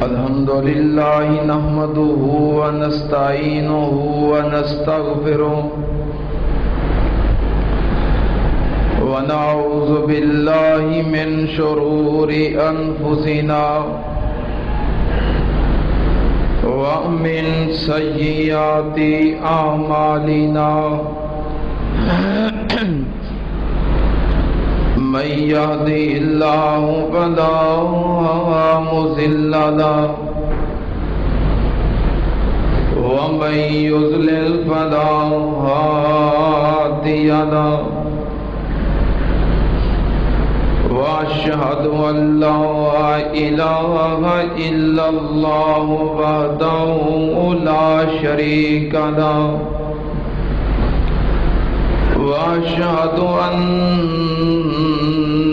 الحمد لله نحمده ونستعينه ونستغفره ونعوذ بالله من شرور أنفسنا ومن سيئات أعمالنا من يهده الله فلا مضل له ومن يضلل فلا هادي له وأشهد أن لا إله إلا الله وحده لا شريك له وأشهد أن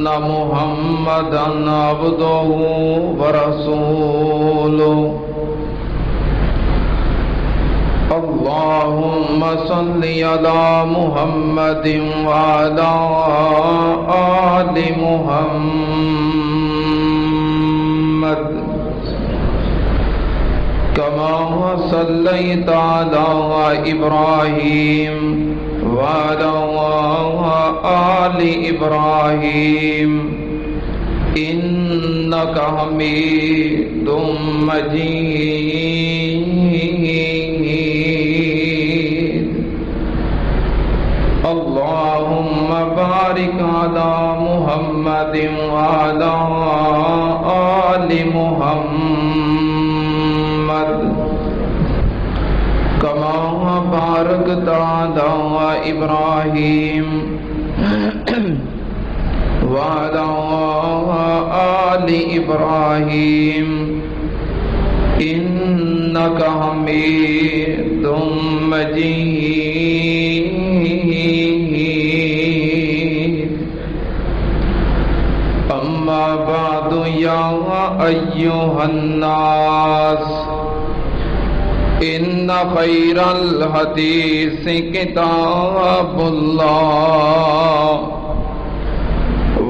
محمدًا عبده ورسوله اللهم صل على محمد وعلى آل محمد كما صليت على إبراهيم وعلى آل إبراهيم إنك حميد مجيد اللهم بارك على محمد وعلى آل محمد كما باركت على إبراهيم وعلى آل إبراهيم إنك حميد مجيد أما بعد يا أيها الناس إن خير الحديث كتاب الله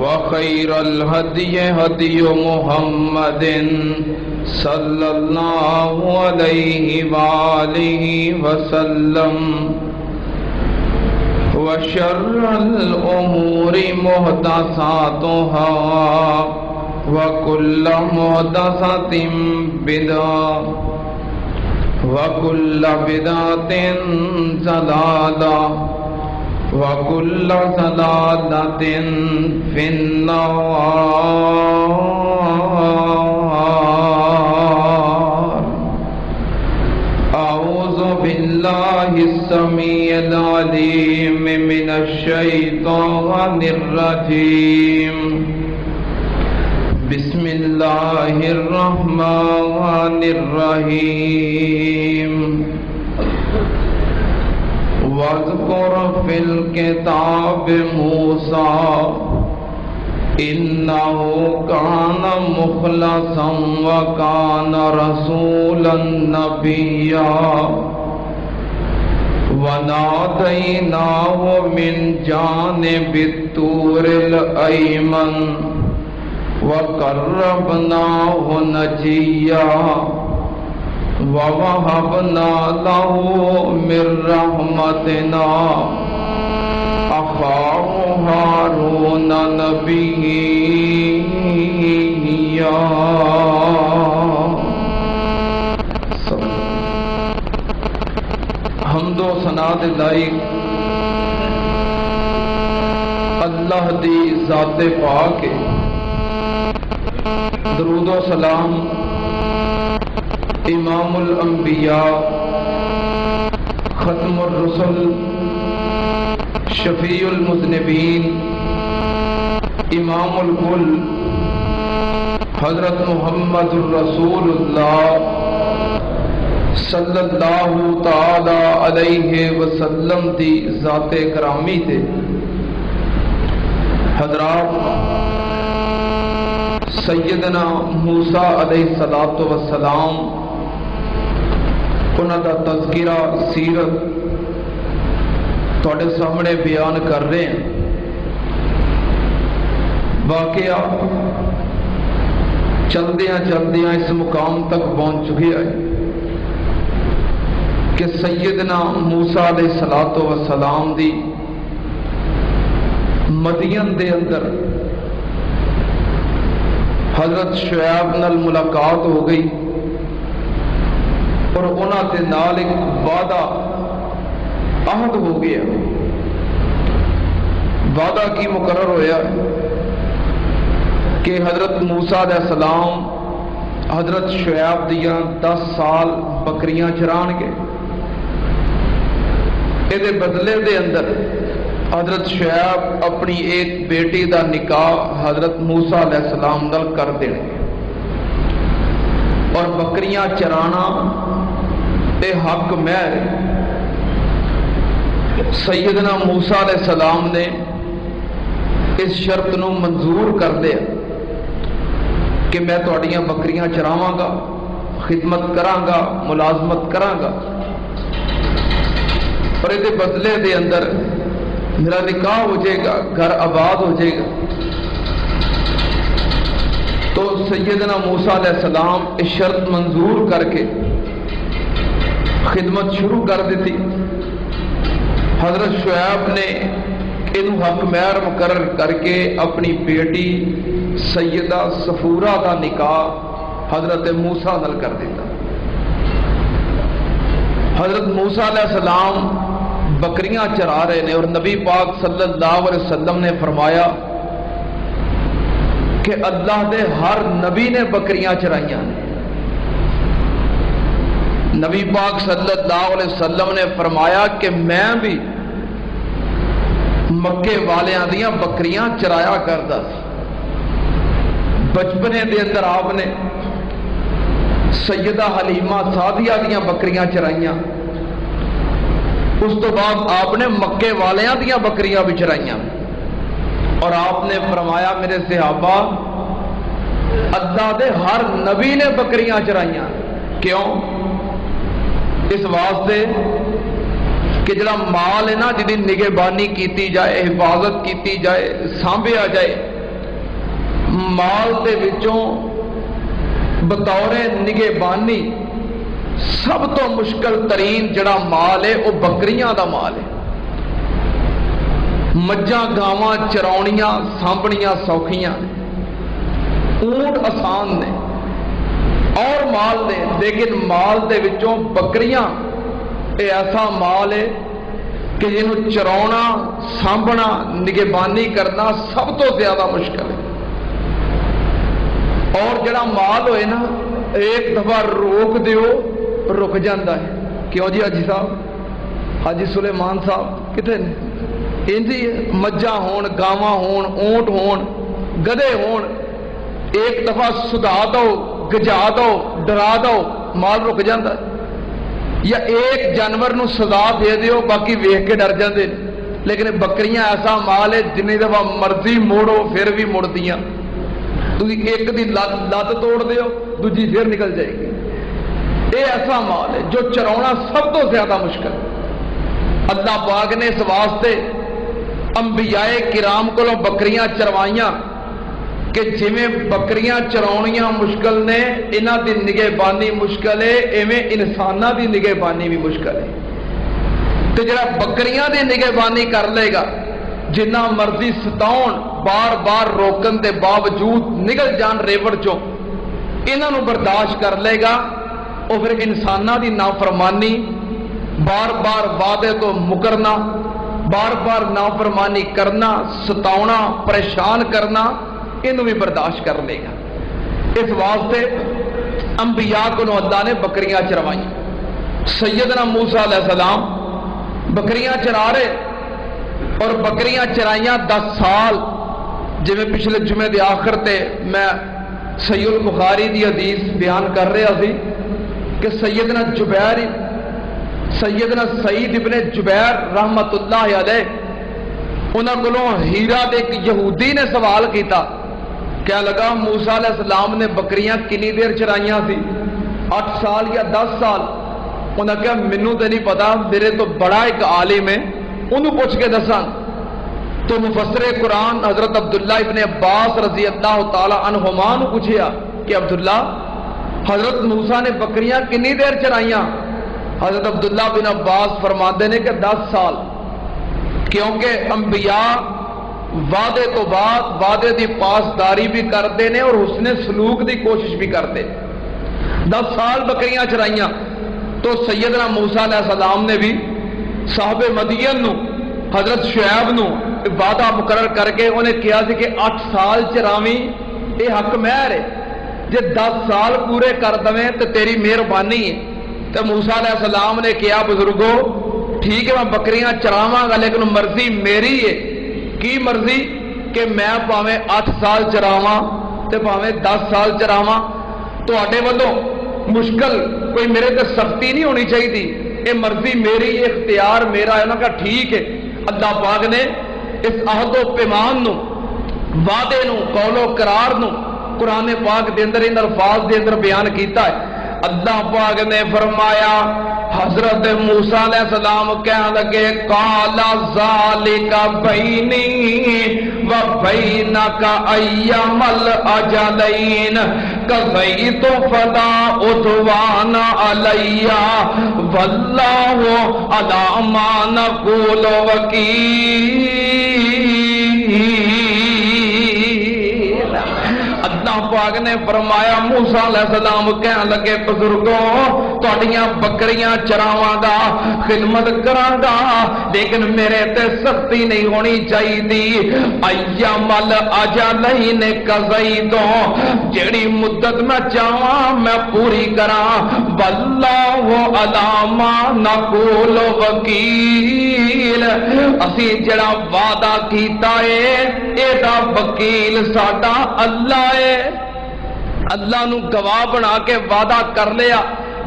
وخير الهدي هدي محمد صلى الله عليه وآله وسلم وشر الأمور محدثاتها وكل محدثة بدعة وكل بدعة ضلالة وكل ضلالة في النار أعوذ بالله السميع العليم من الشيطان الرجيم بسم الله الرحمن الرحيم واذكر في الكتاب موسى إنه كان مخلصا وكان رسولا نبيا وناديناه من جانب الطور الأيمن وقربناه نجيا ووهبنا له من رحمتنا أخاه هارون نبيا حمد و ثنا دے لائق اللہ دی ذات پاک ہے درود و سلام امام الانبیاء ختم الرسل شفیع المذنبین امام الکل حضرت محمد الرسول اللہ صلی اللہ تعالی علیہ وسلم دی ذات کرامی تے حضرات سیدنا موسیٰ علیہ السلام انہاں دا تذکرہ سیرت تواڈے سامنے بیان کر رہے ہیں. واقعہ چلدیاں چلدیاں اس مقام تک پہنچ چکے ہے کہ سیدنا موسیٰ علیہ الصلوۃ والسلام دی مدین دے اندر حضرت شعیب نال ملاقات ہو گئی اور انہاں دے نال ایک وعدہ عہد ہو گیا. وعدہ کی مقرر ہویا کہ حضرت موسیٰ علیہ السلام حضرت شعیب دیاں 10 سال بکریاں چران گے. یہ بدلے دے اندر حضرت شعیب اپنی ایک بیٹی دا نکاح حضرت موسیٰ علیہ السلام نال کر دیں گے اور بکریاں چرانا اے حق مہر. سیدنا موسیٰ علیہ السلام نے اس شرط نو منظور کر دیا کہ میں تہاڈیاں بکریاں چراواں گا، خدمت کراں گا، ملازمت کراں گا، اور یہ بدلے دے اندر میرا نکاح ہو جائے گا، گھر آباد ہو جائے گا. تو سیدنا موسیٰ علیہ السلام اس شرط منظور کر کے خدمت شروع کر دیتی. حضرت شعیب نے انہوں حق مہر مقرر کر کے اپنی بیٹی سیدہ صفورہ کا نکاح حضرت موسیٰ نال کر دیتا. حضرت موسیٰ علیہ السلام بکریاں چرا رہے نے اور نبی پاک صلی اللہ علیہ وسلم نے فرمایا کہ اللہ دے ہر نبی نے بکریاں چرائیاں. نبی پاک صلی اللہ علیہ وسلم نے فرمایا کہ میں بھی مکے والیاں دیاں بکریاں چرایا کردا سی. بچپنے دے اندر آپ نے سیدہ حلیمہ سعدیہ دیاں بکریاں چرائیاں. اس تو بعد آپ نے مکے والیاں دیاں بکریاں بھی چرائیاں اور آپ نے فرمایا میرے صحابہ اللہ دے ہر نبی نے بکریاں چرائیاں. کیوں؟ اس واسطے کہ جڑا مال ہے نا جدی نگہبانی کیتی جائے، حفاظت کیتی جائے، سانبھیا جائے، مال دے وچوں بطور نگہبانی سب تو مشکل ترین جڑا مال ہے وہ بکریاں دا مال ہے. مجھاں گاواں چراؤنیاں سانبھنیاں سوکھیاں، اونٹ آسان نے اور مال نے، لیکن مال دے وچوں بکریاں اے ایسا مال ہے کہ جنہوں چراؤنا، سانبھنا، نگہبانی کرنا سب تو زیادہ مشکل ہے. اور جڑا مال ہوئے نا ایک دفعہ روک دیو رک جاندہ ہے. کیوں جی حاجی صاحب، حاجی سلیمان صاحب کتے نے انجی مجھا ہون، گاواں ہون، اونٹ ہون، گدے ہون، ایک دفعہ سدا دو، گجا دو، ڈرا دو، مال رک جاندہ ہے. یا ایک جانور نو سزا دے دیو باقی ویکھ کے ڈر جاندے. لیکن بکریاں ایسا مال ہے جنہیں دفعہ مرضی موڑو پھر بھی مڑ دیاں. تھی ایک دی لت توڑ دیو دوجی پھر نکل جائے گی. یہ ایسا مال ہے جو چراؤنا سب تو زیادہ مشکل. اللہ پاک نے اس واسطے انبیاء کرام کو بکریاں چروائیاں کہ جویں بکریاں چراؤنیاں مشکل نے، انہاں دی نگہبانی مشکل ہے، ایویں انساناں دی نگہبانی بھی مشکل ہے. تے جڑا بکریاں دی نگہبانی کر لے گا، جنہ مرضی ستاؤن، بار بار روکن دے باوجود نکل جان ریوڑ چوں، انہاں نو برداشت کر لے گا، اور پھر انساناں دی نافرمانی، بار بار وعدے تو مکرنا، بار بار نافرمانی کرنا، ستاؤنا، پریشان کرنا، انہوں بھی برداشت کر لے گا. اس واسطے انبیاء کو اللہ نے بکریاں چروائیں. سیدنا موسیٰ علیہ السلام بکریاں چرا رہے اور بکریاں چرائیاں 10 سال. جی میں پچھلے جمعے دے آخر تے میں صحیح البخاری دی حدیث بیان کر رہا سی کہ سیدنا سعید ابن جبیر رحمت اللہ علیہ انہاں کولوں ہیرا دے ایک یہودی نے سوال کیتا. کیا لگا موسیٰ علیہ السلام نے بکریاں کنی دیر چرائیاں سی؟ 8 سال یا 10 سال؟ انہاں کہا مینوں تے نہیں پتا، میرے تو بڑا ایک عالم ہے انہوں پوچھ کے دساں. تو مفسر قرآن حضرت عبداللہ ابن عباس رضی اللہ تعالی عنہما نو پوچھیا کہ عبداللہ حضرت موسیٰ نے بکریاں کنی دیر چرائیاں؟ حضرت عبداللہ بن عباس فرماتے ہیں کہ 10 سال، کیونکہ انبیاء وعدے تو بعد وعدے دی پاسداری بھی کرتے ہیں اور حسن سلوک دی کوشش بھی کرتے۔ 10 سال بکریاں چرائیاں تو سیدنا موسیٰ علیہ السلام نے بھی صاحب مدین نو حضرت شعیب نو وعدہ مقرر کر کے انہیں کیا سی کہ 8 سال چراویں، یہ حق مہر ہے، جے 10 سال پورے کر دویں تو تیری مہربانی ہے۔ تو موسیٰ علیہ السلام نے کیا بزرگو ٹھیک ہے میں بکریاں چراواں گا لیکن مرضی میری ہے۔ کی مرضی؟ کہ میں پاویں 8 سال چراواں تے پاویں 10 سال چراواں، تواڈے والوں مشکل کوئی میرے تے سختی نہیں ہونی چاہیے، یہ مرضی میری، یہ اختیار میرا ہے۔ انہوں نے کہا ٹھیک ہے۔ اللہ پاک نے اس عہد و پیمان نو، وعدے نو، قول و قرار نو قرآن پاک دے اندر ان الفاظ دے اندر بیان کیتا ہے۔ اللہ پاک نے فرمایا، حضرت موسیٰ علیہ السلام کہنے لگے قال ذالک بینی و بینک ایام الاجلین قضیت فلا عدوان علی واللہ علی ما نقول وکیل۔ اللہ پاک نے فرمایا موسیٰ علیہ السلام کہنے لگے بزرگوں تہاڈیاں بکریاں چراواں گا، خدمت کراں گا، لیکن میرے تے سختی نہیں ہونی چاہیے۔ ایام الاجلین قضیتوں، جیڑی مدت میں چاہواں میں پوری کراں، واللہ علی ما نقول وکیل، اسی جڑا وعدہ کیتا ہے اے دا وکیل ساڈا اللہ ہے۔ اللہ نو گواہ بنا کے وعدہ کر لیا،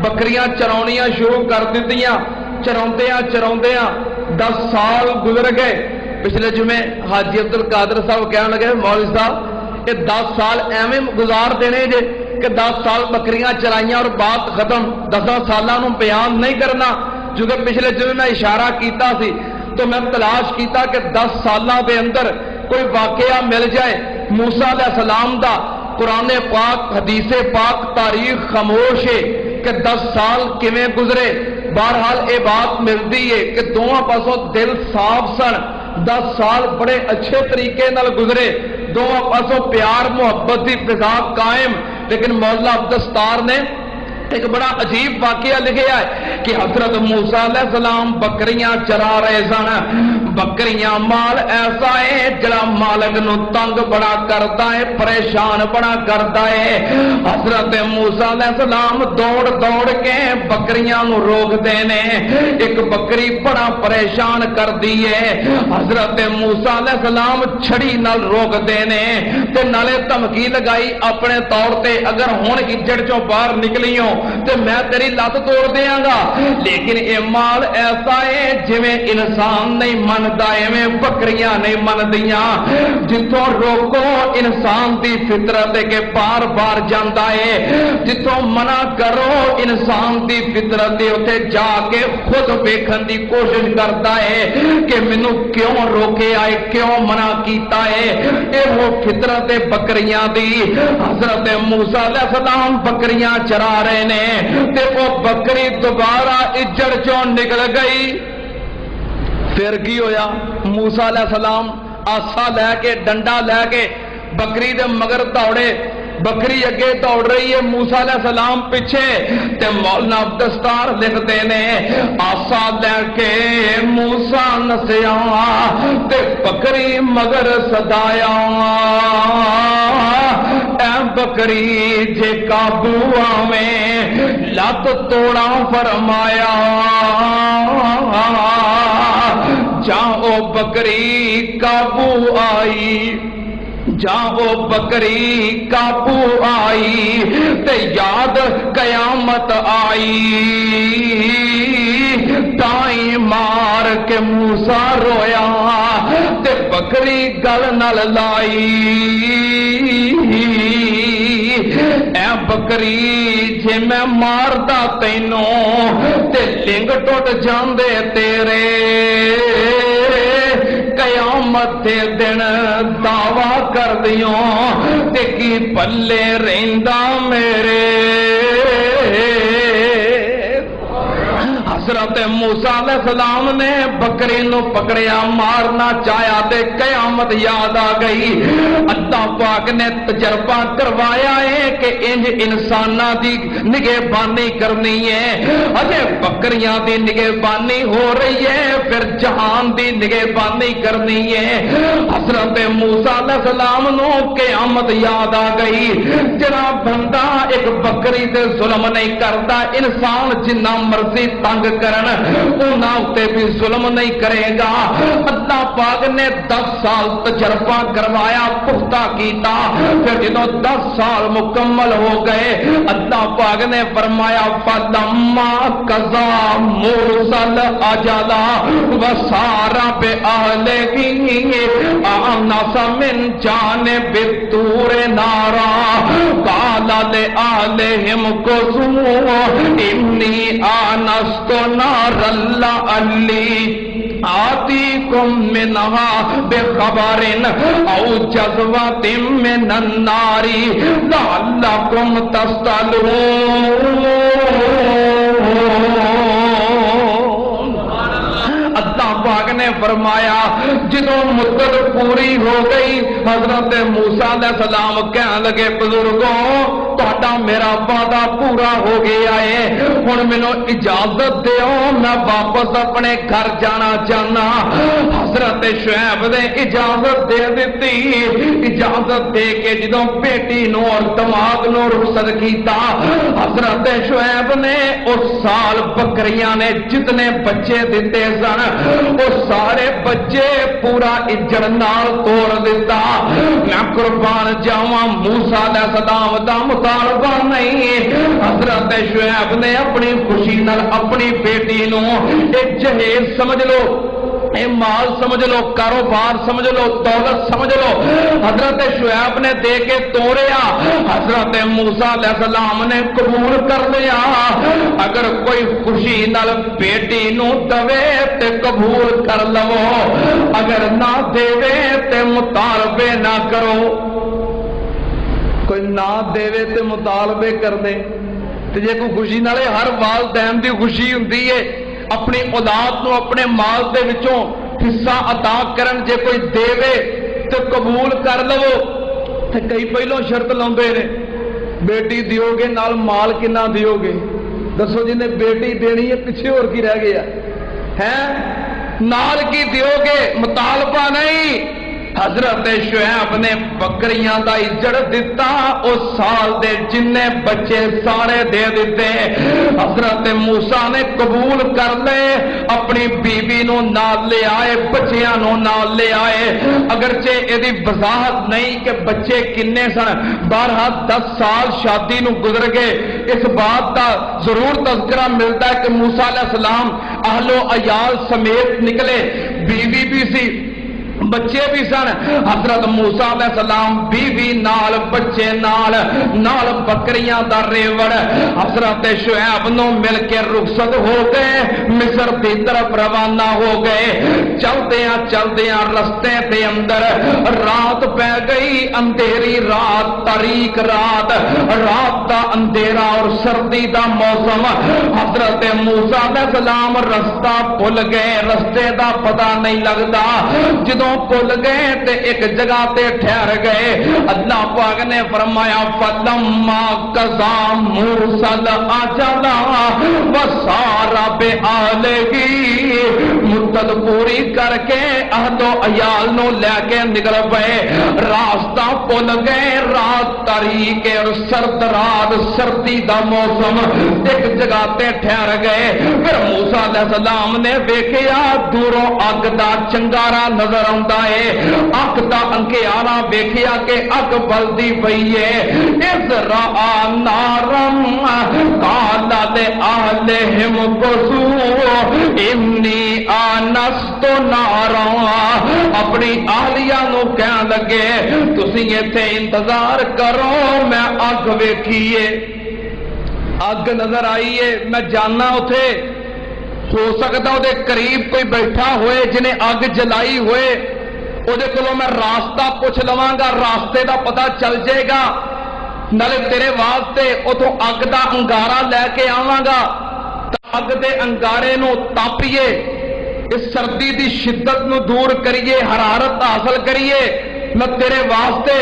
بکریاں چراؤنیاں شروع کر دیتیاں، چراؤندیاں چراؤندیاں 10 سال گزر گئے۔ پچھلے جمعے حاجی عبد القادر صاحب کہنے لگے مولوی صاحب یہ 10 سال ایویں گزار دینے جے کہ 10 سال بکریاں چرائیاں اور بات ختم، 10 سالاں نو بیان نہیں کرنا۔ چونکہ پچھلے جمعے میں اشارہ کیتا سی تو میں تلاش کیتا کہ 10 سالاں دے اندر کوئی واقعہ مل جائے موسیٰ علیہ السلام دا، قرآن پاک حدیث پاک تاریخ خاموش ہے کہ 10 سال کیویں گزرے۔ بہرحال یہ بات ملتی ہے کہ دونوں پاسوں دل صاف سن، 10 سال بڑے اچھے طریقے نال گزرے، دونوں پاسوں پیار محبت کی فضا قائم۔ لیکن مولا عبدالستار نے ایک بڑا عجیب واقعہ لکھا ہے کہ حضرت موسیٰ علیہ السلام بکریاں چرا رہے سن، بکریاں مال ایسا ہے جڑا مالک نو تنگ بڑا کرتا ہے، پریشان بڑا کرتا ہے۔ حضرت موسیٰ علیہ السلام دوڑ دوڑ کے بکریاں نو روک دینے، ایک بکری بڑا پریشان کر دیے، حضرت موسیٰ علیہ السلام چھڑی نال روک دینے تے نالے دھمکی لگائی اپنے طور تے اگر ہن اجڑ چوں باہر نکلیوں تے میں تیری لت توڑ دیاں گا۔ لیکن اے مال ایسا ہے جویں انسان نہیں مندا ایویں بکریاں نہیں مندیاں، جتوں روکو انسان دی فطرت کے بار بار جاندا ہے، جتوں منع کرو انسان دی فطرت دے اوتے جا کے خود ویکھن دی کوشش کردا ہے کہ مینوں کیوں روکے آئے، کیوں منع کیتا ہے۔ اے وہ فطرت بکریاں دی۔ حضرت موسیٰ علیہ السلام بکریاں چرا رہے نے تے وہ بکری دوبارہ اجڑ چوں نکل گئی۔ پھر کی ہویا؟ موسیٰ علیہ السلام آسا لے کے ڈنڈا لے کے بکری دے مگر دوڑے، بکری اگے دوڑ رہی ہے، موسیٰ علیہ السلام پیچھے، تے مولانا عبدالستار لکھتے نے آسا لے کے موسیٰ نسیا تے بکری مگر سدایا، اے بکری جے قابو آویں لت توڑا فرمایا، جاؤ بکری قابو آئی، جاؤ بکری قابو آئی تے یاد قیامت آئی، تائیں مار کے موسیٰ رویا تے بکری گل نال لائی، اے بکری جے میں ماردا تینوں تے لنگ ٹوٹ جاندے تیرے، قیامت دے دن دعوی کر دیوں تے کی پلے رہندا میرے حضرت موسیٰ علیہ السلام نے بکری نو پکڑیا مارنا چاہیا تے قیامت یاد آ گئی اللہ پاک نے تجربہ کروایا ہے کہ انج انساناں دی نگہبانی کرنی ہے اجے بکریاں دی نگہبانی ہو رہی ہے پھر جہان دی نگہبانی کرنی ہے حضرت موسیٰ علیہ السلام نو قیامت یاد آ گئی جڑا بندہ ایک بکری تے ظلم نہیں کرتا انسان جنہ مرضی تنگ کرن انہاں اتے بھی ظلم نہیں کرے گا اللہ پاک نے 10 سال تجربہ کروایا پختہ کیتا پھر جدوں 10 سال مکمل ہو گئے اللہ پاک نے فرمایا فلما قضا موسیٰ الاجل وسار بأهله آنس من جانب الطور نارا قال لأهلهم كثوا إني آنست نارا لعلی آتیکم منہا بخبر او جذوۃ من النار لعلکم تصطلون اللہ پاک نے فرمایا جدوں مدت پوری ہو گئی حضرت موسیٰ علیہ السلام کہنے لگے بزرگوں تہاڈا میرا وعدہ پورا ہو گیا ہے ہن مینوں اجازت دیو میں واپس اپنے گھر جانا چاہنا حضرت شعیب نے اجازت دے دیتی اجازت دے کے جدوں بیٹی نو اور دماد نو رخصت کیتا حضرت شعیب نے اس سال بکریاں نے جتنے بچے دیتے سن وہ سارے بچے پورا اجڑ نال توڑ دیتا میں قربان جاواں موسیٰ علیہ السلام دا مطالبہ نہیں حضرت شعیب نے اپنی خوشی نال اپنی بیٹی نو ایک جہیز سمجھ لو اے مال سمجھ لو کاروبار سمجھ لو دولت سمجھ لو حضرت شعیب نے دے کے توڑیا حضرت موسیٰ علیہ السلام نے قبول کر لیا اگر کوئی خوشی نال بیٹی نو دوے تے قبول کر لو اگر نہ دیوے تے مطالبے نہ کرو کوئی نہ دیوے تے مطالبے کر دے تے جے کوئی خوشی نالے ہر والدین دی خوشی ہوندی ہے اپنی اولاد نو اپنے مال دے وچوں حصہ عطا کرن جے کوئی دے تو قبول کر لو تے کئی پہلوں شرط لاندے نے بیٹی دیو گے نال مال کنا دیو گے دسو جی نے بیٹی دینی ہے پیچھے اور کی رہ گیا ہے نال کی دیو گے مطالبہ نہیں حضرت شعیب نے بکریاں دا اجڑ دیتا اس سال دے جننے بچے سارے دے دیتے حضرت موسیٰ نے قبول کر لے اپنی بیوی نو نال لے آئے بچیاں نو نال لے آئے اگرچہ ایدی وضاحت نہیں کہ بچے کنے سن 10 سال شادی نو گزر گئے اس بات کا ضرور تذکرہ ملتا ہے کہ موسیٰ علیہ السلام اہل و عیال سمیت نکلے بیوی بھی سی بچے بھی سن حضرت موسیٰ علیہ السلام بیوی نال بچے نال بکریاں دا ریوڑ حضرت شعیب نو مل کے رخصت ہو گئے مصر دی طرف روانہ ہو گئے چلدیاں رستے دے اندر رات پہ گئی اندھیری رات تاریک رات دا اندھیرا اور سردی دا موسم حضرت موسیٰ علیہ السلام رستہ بھول گئے رستے دا پتہ نہیں لگتا جدوں بھول گئے تے ایک جگہ تے ٹھہر گئے اللہ پاک نے فرمایا فلما قضا موسیٰ الاجل وسار بأهله مدت پوری کر کے اہل و عیال نو لے کے نکل پئے راستہ بھول گئے رات تاریک اور سرد رات سردی دا موسم ایک جگہ تے ٹھہر گئے پھر موسیٰ علیہ السلام نے ویکھیا دوروں اگ دا چنگارا نظر آندا ہے اگ دا انگیارا ویکھیا کہ اگ بلدی پئی ہے اذ رأى نارا قال لأهلهم كثوا انی آنست نارا اپنی اہلیہ نو کہن لگے تسی ایتھے انتظار کرو میں اگ ویکھیے اگ نظر آئی ہے میں جاننا اتے ہو سکتا وہ قریب کوئی بیٹھا ہوئے جنہیں اگ جلائی ہوئے ਉਹਦੇ ਕੋਲੋਂ ਮੈਂ ਰਾਸਤਾ ਪੁੱਛ ਲਵਾਂਗਾ, ਰਾਸਤੇ ਦਾ ਪਤਾ ਚੱਲ ਜਾਏਗਾ, ਨਾਲੇ ਤੇਰੇ ਵਾਸਤੇ ਉਥੋਂ ਅੱਗ ਦਾ ਅੰਗਾਰਾ ਲੈ ਕੇ ਆਵਾਂਗਾ, ਤਾਂ ਅੱਗ ਦੇ ਅੰਗਾਰੇ ਨੂੰ ਤਾਪੀਏ, ਇਸ ਸਰਦੀ ਦੀ ਸ਼ਿੱਦਤ ਨੂੰ ਦੂਰ ਕਰੀਏ, ਹਰਾਰਤ ਹਾਸਲ ਕਰੀਏ। ਮੈਂ ਤੇਰੇ ਵਾਸਤੇ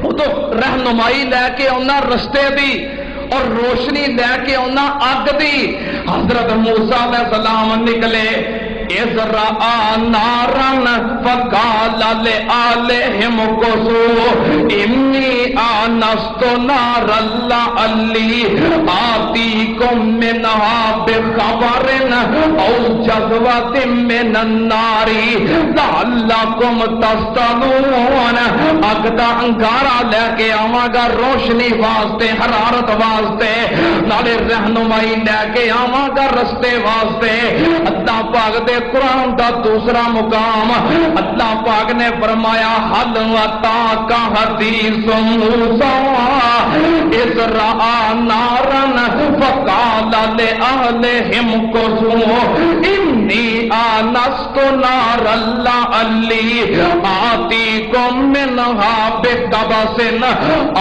ਉਦੋਂ ਰਹਿਨੁਮਾਈ ਲੈ ਕੇ ਆਉਣਾ ਰਸਤੇ ਦੀ, اور روشنی لے کے آنا اگ دی۔ حضرت موسیٰ علیہ السلام نکلے، اذ رآ نارا فقال لآلہم کثوا انی آنست نارا لعلی آتیکم منہا بخبر او جذوۃ من النار لعلکم تصطلون۔ اگ دا انگارا لے کے آواں گا روشنی واسطے، حرارت واسطے، نالے رہنمائی لے کے آواں گا رستے واسطے۔ اللہ پاک دے قرآن دا دوسرا مقام، اللہ پاک نے فرمایا حل اتاک حدیث موسیٰ اذ رآ نارا فقال لأہلہم کثوا انی آنست نارا لعلی آتیکم منہا بقبس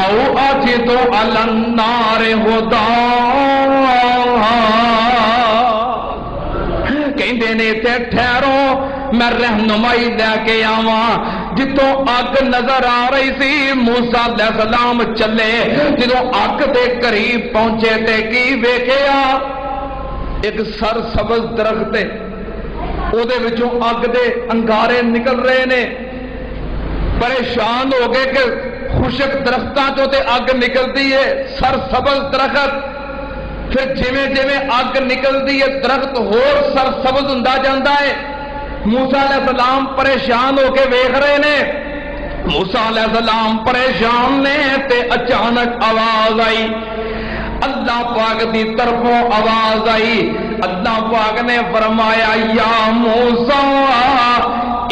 او اجد علی النار ہدی۔ کہندے نے تے ٹھہرو میں رہنمائی لے کے آواں۔ جتوں اگ نظر آ رہی سی موسیٰ علیہ السلام چلے، جدوں اگ دے قریب پہنچے تے کی ویکھیا؟ ایک سر سبز درخت ہے، او دے وچوں اگ دے انگارے نکل رہے نے۔ پریشان ہو گئے کہ خشک درختاں چوں تے اگ نکلتی ہے، سر سبز درخت، پھر جویں جویں اگ نکلتی ہے درخت ہور سر سبز ہوندا جاندا ہے۔ موسیٰ علیہ السلام پریشان ہو کے ویکھ رہے نے، موسیٰ علیہ السلام پریشان نے تے اچانک آواز آئی، اللہ پاک دی طرفوں آواز آئی۔ اللہ پاک نے فرمایا یا موسیٰ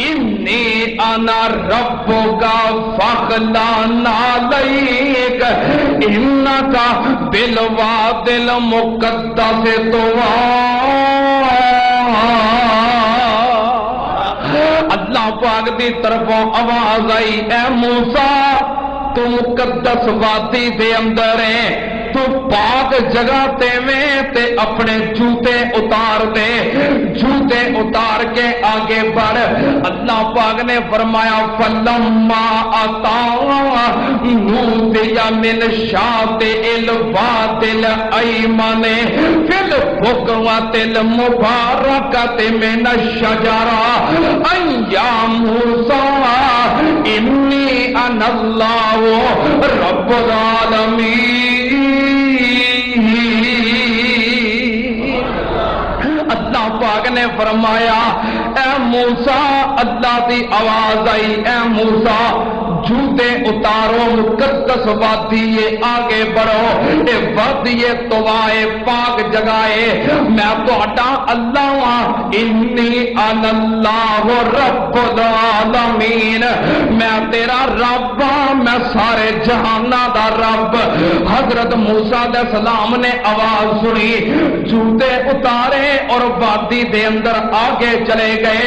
انی انا ربک فاخلع علیک انک بالوادی المقدس طوی۔ اللہ پاک دی طرفوں آواز آئی، اے موسیٰ تو مقدس وادی دے اندر ہے، تو پاک جگہ تے میں تے اپنے جوتے اتار دے، جوتے اتار کے آگے بڑھ۔ اللہ پاک نے فرمایا فلما اتا نودی من شاطئ الوادی الایمن فی البقعۃ المبارکۃ من الشجرہ ان یا موسیٰ انی انا اللہ رب العالمین۔ اللہ پاک نے فرمایا اے موسیٰ، اللہ دی آواز آئی، اے موسیٰ جوتے اتارو، مقدس وادی ہے، آگے بڑھو، اے وادی طوی پاک جگائے، میں تہاڈا اللہ ہاں، انی انا اللہ رب العالمین، میں تیرا رب ہاں، میں سارے جہاناں دا رب۔ حضرت موسیٰ علیہ السلام نے آواز سنی، جوتے اتارے اور وادی دے اندر آگے چلے گئے۔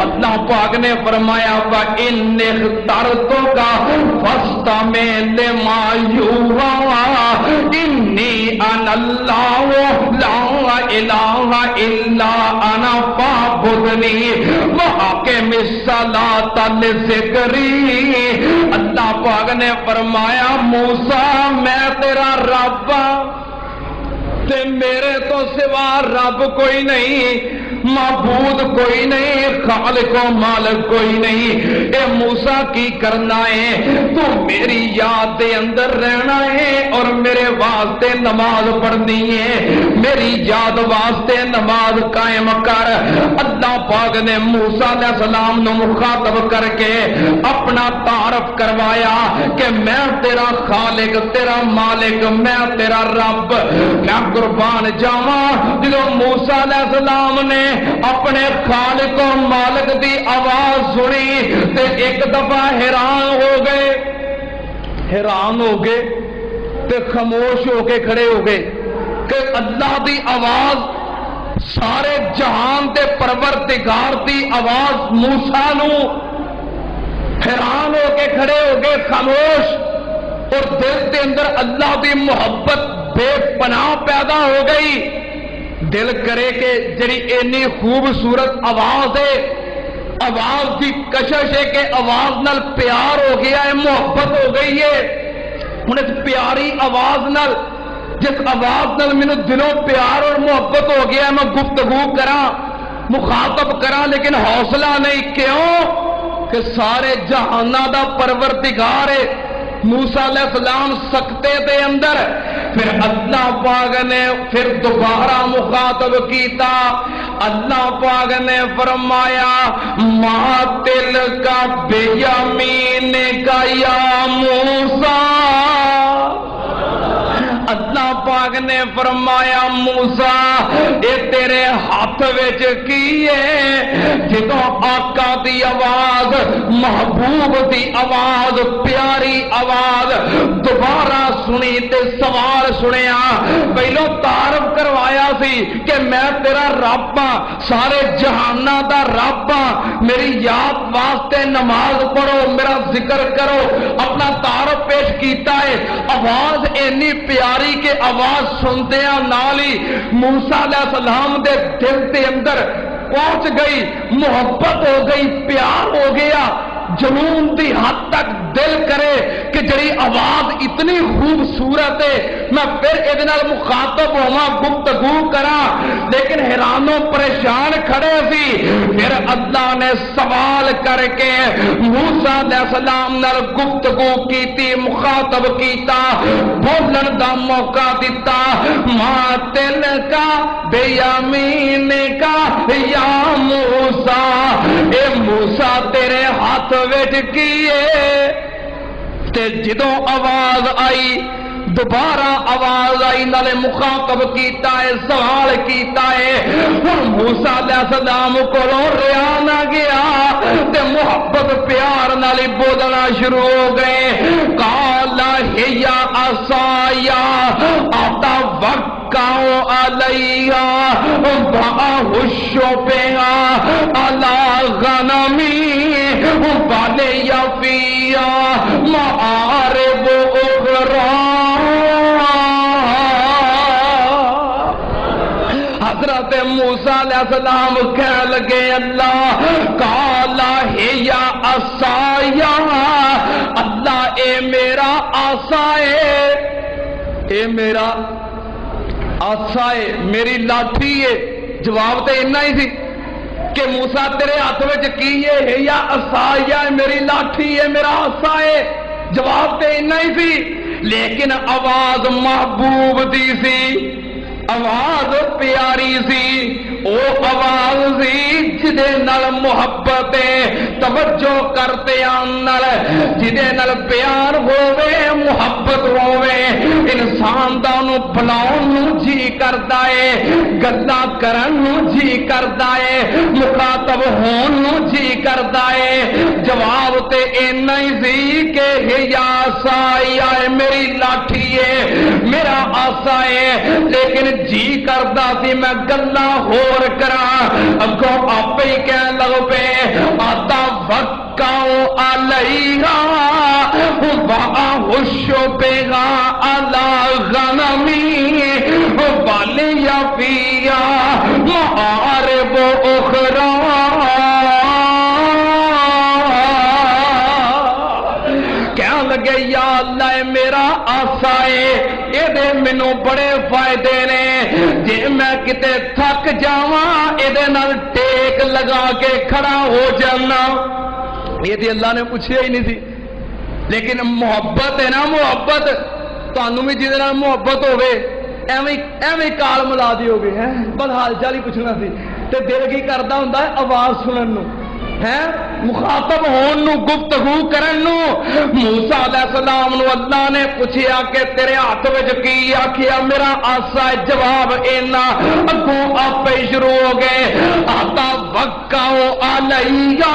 اللہ پاک نے فرمایا وَإِنِ اخْتَرْتُكَ فَاسْتَمِعْ لِمَا يُوحَىٰ إِنِّي أَنَا اللَّهُ لَا إِلَٰهَ إِلَّا أَنَا فَاعْبُدْنِي وَأَقِمِ الصَّلَاةَ لِذِكْرِي۔ اللہ پاک نے فرمایا موسیٰ میں تیرا رب تے میرے تو سوا رب کوئی نہیں، معبود کوئی نہیں، خالق و مالک کوئی نہیں۔ اے موسیٰ کی کرنا ہے؟ تو میری یاد دے اندر رہنا ہے اور میرے واسطے نماز پڑھنی ہے، میری یاد واسطے نماز قائم کر۔ اللہ پاک نے موسیٰ علیہ السلام نو مخاطب کر کے اپنا تعارف کروایا کہ میں تیرا خالق، تیرا مالک، میں تیرا رب۔ میں قربان جاواں جدوں موسیٰ علیہ السلام نے اپنے خالق و مالک دی آواز سنی تے ایک دفعہ حیران ہو گئے تے خاموش ہو کے کھڑے ہو گئے کہ اللہ دی آواز، سارے جہان تے پروردگار دی آواز موسیٰ نو حیران ہو کے کھڑے ہو گئے خاموش، اور دل کے اندر اللہ کی محبت بے پناہ پیدا ہو گئی۔ دل کرے کہ جڑی اینی خوبصورت آواز ہے، آواز کی کشش ہے کہ آواز نال پیار ہو گیا ہے، محبت ہو گئی ہے۔ ہن اس پیاری آواز نال، جس آواز نال مینوں دلوں پیار اور محبت ہو گیا، میں گفتگو کراں، مخاطب کراں، لیکن حوصلہ نہیں۔ کیوں کہ سارے جہاناں دا پروردگار ہے۔ موسیٰ علیہ السلام سکتے دے اندر، پھر اللہ پاک نے پھر دوبارہ مخاطب کیتا۔ اللہ پاک نے فرمایا ما تلک بیمینک یا موسیٰ، اللہ پاک نے فرمایا موسیٰ اے تیرے ہاتھ وچ کی ہے؟ جدوں آقا دی آواز، محبوب دی آواز، پیاری آواز دوبارہ سنی تے سوال سنیا۔ پہلو تعارف کروایا سی کہ میں تیرا رب ہاں، سارے جہاناں دا رب ہاں، میری یاد واسطے نماز پڑھو، میرا ذکر کرو، اپنا تعارف پیش کیتا ہے۔ آواز اینی پیاری کہ آواز سندیاں نال ہی موسیٰ علیہ السلام دے دل دے اندر پہنچ گئی، محبت ہو گئی، پیار ہو گیا، جنون دی حد تک دل کرے کہ جڑی آواز اتنی خوبصورت ہے میں پھر ادھے نال مخاطب ہوا، گفتگو کراں، لیکن حیران و پریشان کھڑے سی۔ پھر اللہ نے سوال کر کے موسیٰ علیہ السلام نال گفتگو کیتی، مخاطب کیتا، بولن دا موقع دیتا۔ ما تلک بیمینک یا موسیٰ، اے موسیٰ تیرے ہاتھ وچ کیے؟ تے جدوں آواز آئی، دوبارہ آواز آئی، نالے مخاطب کیتا ہے، سوال کیتا ہے۔ ہن موسیٰ علیہ السلام کولوں رہا نہ گیا تے محبت پیار نال بولنا شروع ہو گئے۔ قال ہی عصایا اتوکل علیہا واہش بہا علی غنمی ولی فیہا مآرب اخری۔ حضرت موسیٰ علیہ السلام کہہ لگے اللہ کالا ہی عصایا، اللہ اے میرا عصا ہے، اے میرا عصا ہے، میری لاٹھی ہے۔ جواب تو اتنا ہی سی کہ موسیٰ تیرے ہاتھ وچ کی ہے؟ یا عصایا، میری لاٹھی ہے، میرا عصا ہے۔ جواب تو اتنا ہی سی، لیکن آواز محبوب دی سی، آواز پیاری سی، او آواز سی جدے نال محبت توجہ کرتے نال، جدے نال پیار ہووے، محبت ہووے، انسان دا نو بلاؤن نو جی کردا ہے، گلاں کرن نو جی کردا ہے، مخاطب ہون نو جی کردا ہے۔ جواب تے اینا ہی سی کہ یا عصایا، میری لاٹھی ہے، میرا عصا ہے، لیکن جی کردا سی میں گلاں ہور کراں۔ اگوں آپ ہی کہن لگ پے اتوکل علیہا واہش بہا علی غنمی ولی فیہا مآرب اخری۔ کہن لگے یا اللہ میرا عصا ہے، یہ مینو بڑے فائدے نے، جی میں کتے تھک جاواں یہ ٹیک لگا کے کھڑا ہو جانا۔ یہ تو اللہ نے پوچھا ہی نہیں سی، لیکن محبت ہے نا، محبت تمہیں بھی جہاں محبت ہوے ایویں کال ملا دی ہوگی، بس حال چال ہی پوچھنا سی، تے دل کی کردا ہوندا ہے آواز سنن نو، مخاطب ہون نو، گفتگو کرن نو۔ موسیٰ علیہ السلام نو اللہ نے پوچھیا کہ تیرے ہاتھ وچ کی؟ آکھیا میرا عصا ہے۔ جواب اینا، اگوں آپ شروع ہو گئے اتوکل علیہا،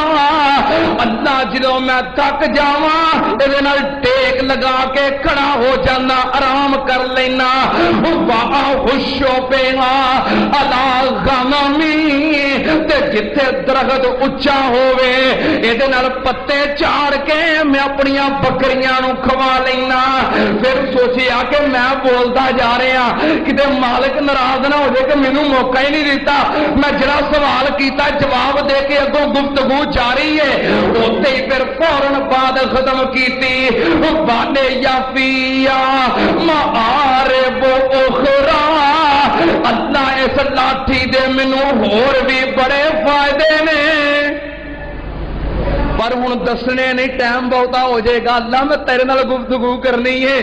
اللہ جدوں میں تھک جاواں اے نال ٹیک لگا کے کھڑا ہو جانا، آرام کر لینا۔ واہشو بہا علی غنمی تے جتھے درخت اچا ہوئے ایدے نال پتے چاڑ کے میں اپنی بکریاں نو کھوا لینا. پھر سوچیا کہ میں بولتا جا رہا کتے مالک ناراض نہ ہو جائے کہ مینوں موقع ہی نہیں دیتا. میں جڑا سوال کیتا جواب دے کے اگوں گفتگو جاری ہے اوتے ہی پھر فوراً بعد ختم کیتی. بانے یا فیا معارب اخرى اللہ اس لاٹھی دے مینوں ہور بھی بڑے فائدے نے پر ہن دسنے نہیں ٹائم بہتا ہو جائے گا. اللہ میں تیرے نال گفتگو کرنی ہے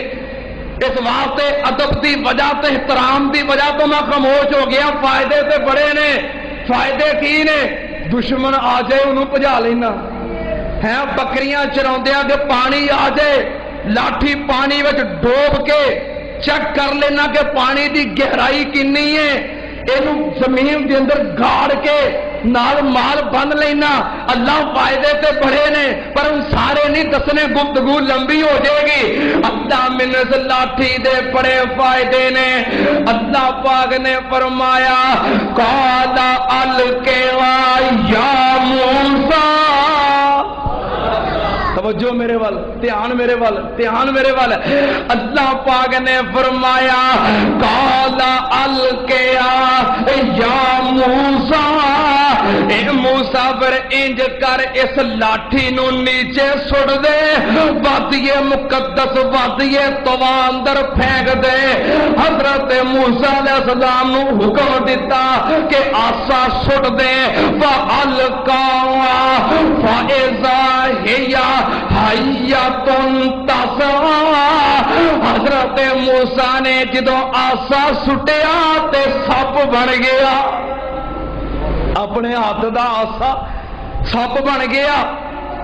اس واسطے ادب دی وجہ تے احترام دی وجہ تو میں خاموش ہو گیا. فائدے تے بڑے نے. فائدے کی نے؟ دشمن آ جائے انہوں بجا لینا ہے. بکریاں چراؤندیاں دے پانی آ جائے لاٹھی پانی وچ ڈوب کے چیک کر لینا کہ پانی دی گہرائی کنی ہے. اینوں زمین دے اندر گاڑ کے نال مال بن لینا. اللہ فائدے تے بڑے نے پر ان سارے نہیں دسنے گفتگو لمبی ہو جائے گی. اللہ منس لاٹھی دے بڑے فائدے نے. اللہ پاک نے فرمایا قال القوا یا موسیٰ. توجہ میرے وال دھیان میرے وال دھیان میرے وال. اللہ پاک نے فرمایا قال القیا یا موسیٰ اے موسیٰ پر انج کر اس لاٹھی نو نیچے سٹ دے وادی مقدس وادی طوا اندر پھینک دے. حضرت موسیٰ علیہ السلام نو حکم دیتا کہ آسا سٹ دے فالقوا فاذا ہی حیاتن تسعی. حضرت موسیٰ نے جدوں آسا سٹیا تے سپ بن گیا. اپنے ہاتھ دا آسا سپ بن گیا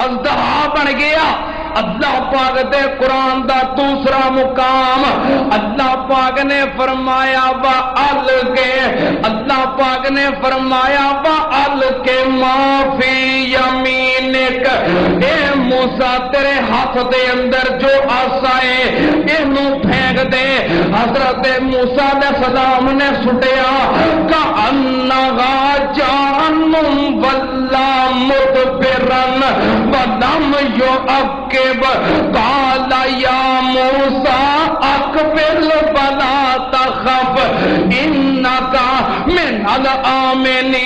اژدہا بن گیا. اللہ پاک دے قرآن دا دوسرا مقام اللہ پاک نے فرمایا وَأَلْقِ. اللہ پاک نے فرمایا وَأَلْقِ مَا فِي يَمِينِكَ. اے موسیٰ تیرے ہاتھ دے اندر جو آسا ہے اینوں پھینک دے. حضرت موسیٰ علیہ السلام نے سٹیا کَأَنَّهَا جَانٌ وَلَّا مُدْبِرًا وَلَمْ يُعَقِّبْ. قال یا موسیٰ اقبل ولا تخف انک من الآمنین.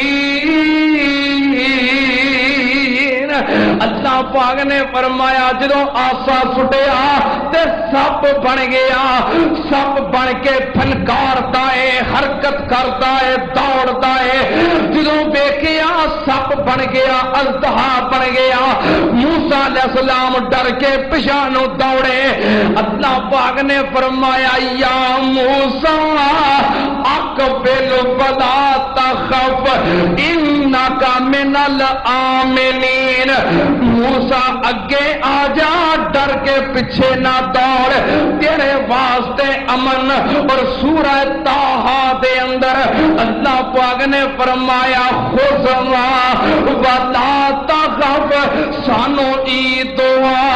اللہ پاک نے فرمایا جدوں آسا سٹیا تے سپ بن گیا. سپ بن کے پھنکارتا ہے حرکت کرتا ہے دوڑتا ہے. جدوں ویکھیا سپ بن گیا اژدہا بن گیا. موسیٰ علیہ السلام ڈر کے پیچھے دوڑے. اللہ پاک نے فرمایا یا موسیٰ اقبل ولا تخف انک من الآمنین. موسیٰ اگے آ جا ڈر کے پیچھے نہ دوڑ تیرے واسطے امن. اور سورہ طٰہٰ دے اندر اللہ پاک نے فرمایا خذوا ولا تخف سانو ای دعا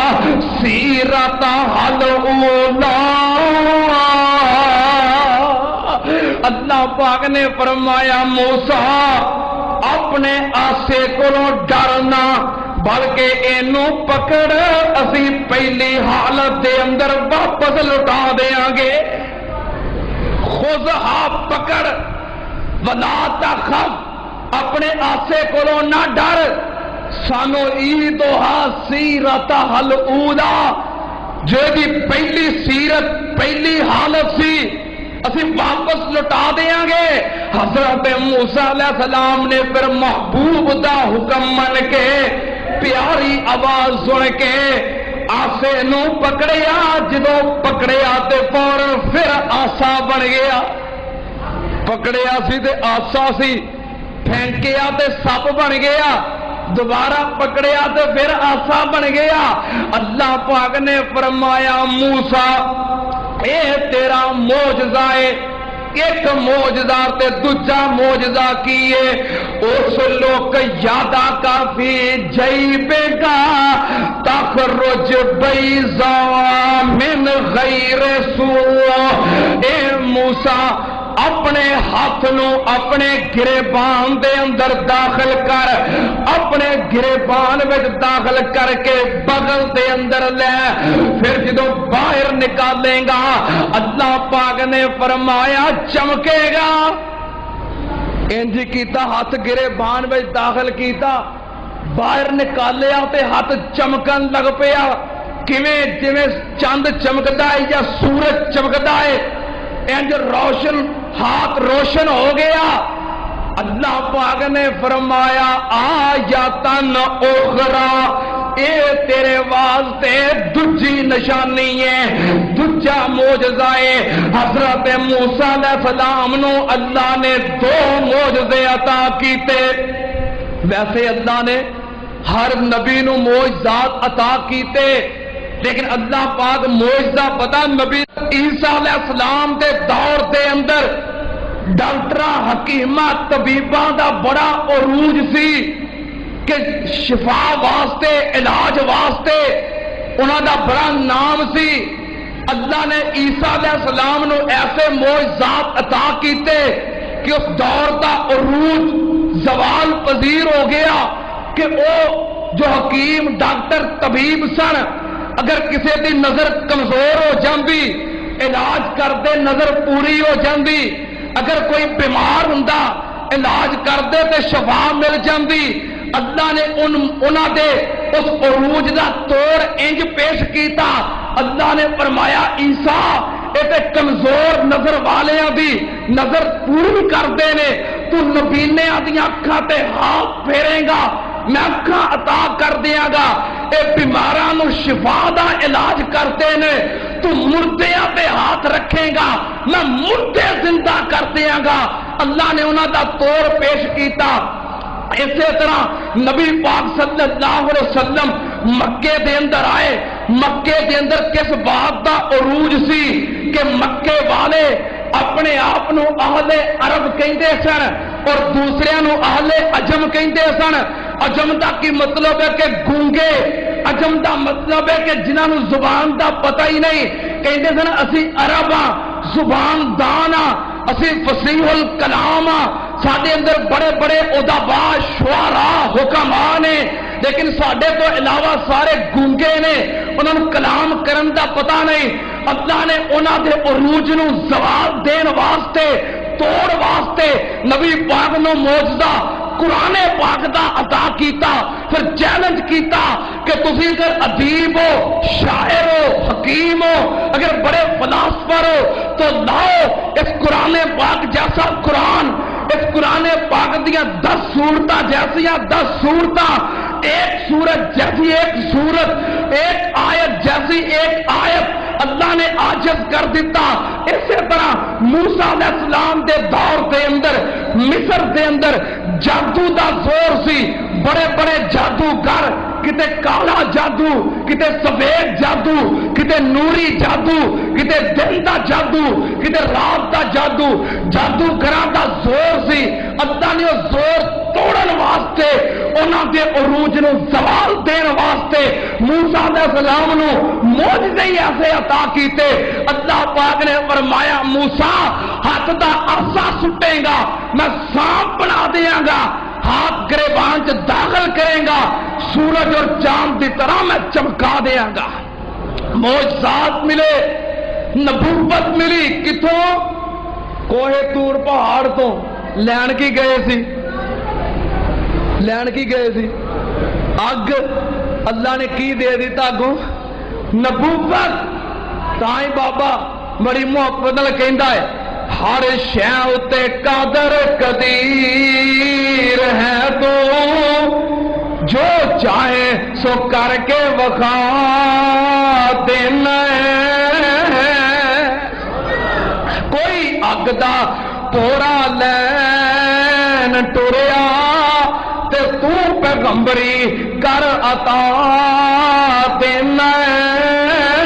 سیرت الاولیٰ. اللہ پاک نے فرمایا موسیٰ اپنے آسے کو ڈرنا بلکہ اینو پکڑ اسی پہلی حالت دے اندر واپس لٹا دیاں گے. خذھا پکڑ ولا تخف اپنے آسے کو نہ ڈر. سانو عیدھا سیرت الاولیٰ جو دی پہلی سیرت پہلی حالت سی اسی واپس لٹا دیاں گے. حضرت موسیٰ علیہ السلام نے پھر محبوب دا حکم من کے پیاری آواز سن کے آسے نو پکڑیا. جدوں پکڑیا تے فوراً پھر آسا بن گیا. پکڑیا سی تے آسا سی پھینکیا تے سپ بن گیا. دوبارہ پکڑیا تے پھر آسا بن گیا. اللہ پاک نے فرمایا موسیٰ اے تیرا معجزہ ہے. ایک معجزہ تے دوجا معجزہ کیے اس لوک یادا کافی جیبے گا تخرج بیضاء من غیر سوء. اے موسیٰ اپنے ہاتھ نو اپنے گریبان دے اندر داخل کر، اپنے گریبان وچ داخل کر کے بغل دے اندر لے، پھر جدو باہر نکالے گا اللہ پاک نے فرمایا چمکے گا۔ انج کیتا، ہاتھ گریبان وچ داخل کیتا، باہر نکالیا تے ہاتھ چمکن لگ پیا، کیویں جویں چاند چمکدا ہے یا سورج چمکدا ہے، انج روشن، ہاتھ روشن ہو گیا۔ اللہ پاک نے فرمایا آیاتن اخرى، اے تیرے واسطے دجی نشانی ہے، دجا معجزہ ہے۔ حضرت موسیٰ علیہ السلام نو اللہ نے 2 معجزے عطا کیتے۔ ویسے اللہ نے ہر نبی نو معجزات عطا کیتے، لیکن اللہ پاک معجزہ پتا نبی عیسیٰ علیہ السلام دے دور دے اندر ڈاکٹراں حکیماں طبیباں دا بڑا عروج سی کہ شفا واسطے، علاج واسطے انہاں دا بڑا نام سی۔ اللہ نے عیسیٰ علیہ السلام نو ایسے معجزات عطا کیتے کہ اس دور دا عروج زوال پذیر ہو گیا کہ وہ جو حکیم ڈاکٹر طبیب سن، اگر کسی دی نظر کمزور ہو جاندی علاج کردے نظر پوری ہو جاندی، اگر کوئی بیمار ہوندا علاج کردے تے شفا مل جاندی۔ اللہ نے انہاں دے اس عروج دا توڑ انج پیش کیتا۔ اللہ نے فرمایا عیسیٰ اے تے کمزور نظر والیاں دی نظر پوری کردے نے، تو نبینیاں دی اکھاں تے ہاتھ پھیرے گا، میں اکھاں عطا کر دیاں گا، اے بیماراں نو شفا دا علاج کرتے نے، تو مردیاں تے ہاتھ رکھے گا، میں مردے زندہ کر دیاں گا۔ اللہ نے انہاں دا توڑ پیش کیتا۔ اسی طرح نبی پاک صلی اللہ علیہ وسلم مکے دے اندر آئے، مکے دے اندر کس بات دا عروج سی کہ مکے والے اپنے آپ نو اہل عرب کہندے سن اور دوسرے نو اہل عجم کہندے سن۔ عجم دا کی مطلب ہے کہ گونگے، عجم دا مطلب ہے کہ جنہاں نو زبان دا پتہ ہی نہیں، کہندے سن اسی عرب ہاں، زبان دان ہاں، اسی فصیح الکلام ہاں، ساڈے اندر بڑے بڑے ادبا، شعراء، حکماء نے، لیکن ساڈے تو علاوہ سارے گونگے نے، انہاں نوں کلام کرن دا پتہ نہیں۔ اللہ نے انہاں دے عروج نو زوال دین واسطے، توڑ واسطے نبی پاک نو معجزہ قرآن پاک دا عطا کیتا، پھر چیلنج کیتا کہ تسی اگر ادیب ہو، شاعر ہو، حکیم ہو، اگر بڑے فلاسفر ہو تو لاؤ اس قرآن پاک جیسا قرآن، اس قرآن پاک دیا 10 سورتاں جیسیاں 10 سورتاں، ایک سورت جیسی ایک سورت، ایک آیت جیسی ایک آیت اللہ نے عاجز کر دیتا۔ اسی طرح موسیٰ علیہ السلام دے دور دے اندر مصر دے اندر جادو دا زور سی، بڑے بڑے جادوگر، کتے کالا جادو، کتے سفید جادو، کتے نوری جادو، کتے دن دا جادو، کتے رات دا جادو، جادوگراں دا زور سی۔ اللہ نے وہ زور توڑن واسطے، انہاں دے عروج نو زوال دین واسطے موسیٰ علیہ السلام نو معجزے ہی ایسے عطا کیتے۔ اللہ پاک نے فرمایا موسیٰ ہاتھ دا عرصہ سٹے گا، میں سانپ بنا دیاں گا، ہاتھ گریبان چ داخل کرے گا، سورج اور چاند دی طرح میں چمکا دیاں گا۔ معجزات ملے، نبوت ملی، کتوں؟ کوہ طور پہاڑ تو لین کی گئے سی، لین کی گئے سی اگ، اللہ نے کی دے دیتا اگوں؟ نبوت۔ تائیں بابا بڑی محبت نال کہندا ہے ہر شے اتے قادر قدیر ہے تو جو چاہے سو کر کے وکھا دینا ہے۔ کوئی اگ دا پورا لین ٹریا تے تو پیغمبری کر عطا دینا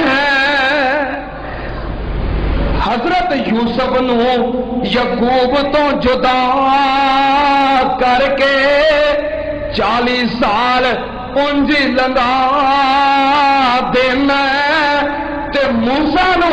ہے۔ حضرت یوسف نو یعقوب تو جدا کر کے 40 سال انجی لنگا دینا تے موسیٰ نو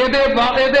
ਇਹਦੇ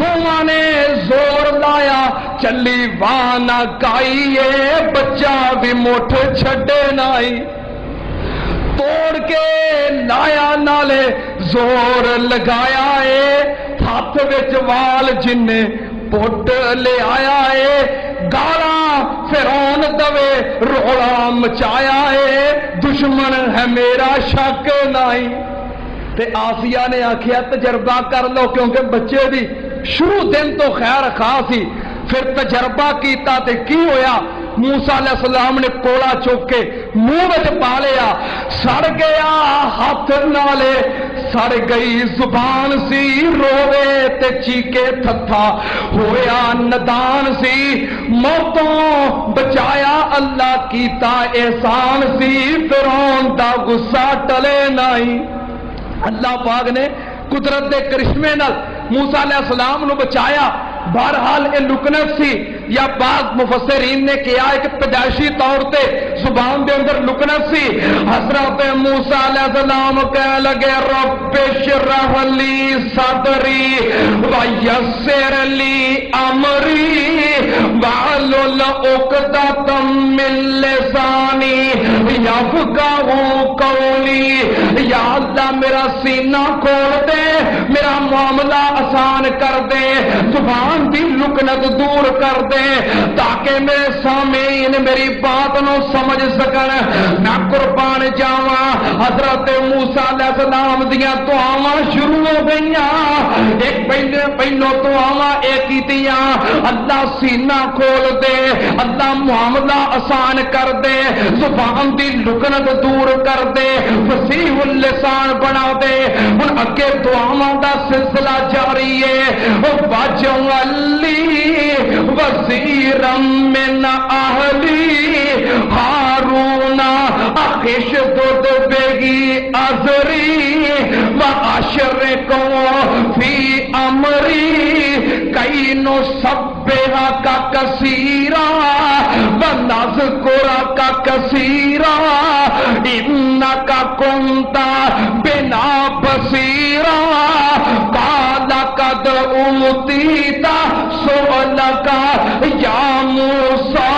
دوواں نے زور لایا چلی وانا کائیے بچہ بھی مٹھ چھڈے نائی توڑ کے لایا نالے زور لگایا ہاتھ وچ وال جن پٹ لے آیا گالاں فرعون دوے رولا مچایا دشمن ہے میرا شک نہیں تے آسیہ نے آکھیا تجربہ کر لو کیونکہ بچے دی شروع دن تو خیر خاص سی پھر تجربہ کیتا تے کی ہویا موسیٰ علیہ السلام نے کوڑا چوک کے منہ وچ پا لیا سڑ گیا ہاتھ نالے سڑ گئی زبان سی روے تے چیکے تھتھا ہویا ندان سی موتوں بچایا اللہ کیتا احسان سی فرعون دا غصہ ٹلے نہیں اللہ پاک نے قدرت دے کرشمے نال موسیٰ علیہ السلام نو بچایا بہرحال یہ لکنت سی یا بعض مفسرین نے کیا ہے کہ پیدائشی طور تے زبان دے اندر لکنت سی حضرت موسیٰ علیہ السلام کہہ لگے رب اشرح لی صدری ویسر لی امری واحلل عقدۃ من لسانی یفقہوا قولی یا اللہ میرا سینہ کھول دے میرا معاملہ آسان کر دے زبان دی لکنت دور کر دے تاکہ میرے سامعین میری بات نو سمجھ سکن میں قربان جاواں حضرت موسیٰ علیہ السلام دیاں دعاواں شروع ہو گئیاں ایک پہلو دعاواں ایک کیتیاں اللہ سینہ کھول دے اللہ معاملہ آسان کر دے زبان دی لکنت دور کر دے فصیح اللسان بنا دے ہن اگے دعاواں دا سلسلہ جاری ہے وَاجْعَلْ وَزِيرًا مِّنْ أَهْلِي هَارُونَ أَخِشْدُدْ بِهِ أَزْرِي وَأَشْرِكْهُ فِي أَمْرِي كَيْ نُسَبِّحَكَ كَثِيرًا وَنَذْكُرَكَ كَثِيرًا إِنَّكَ كُنتَ بِنَا بَصِيرًا قَالَ قَدْ أُوتِيتَ سُؤْلَكَ يَا مُوسَىٰ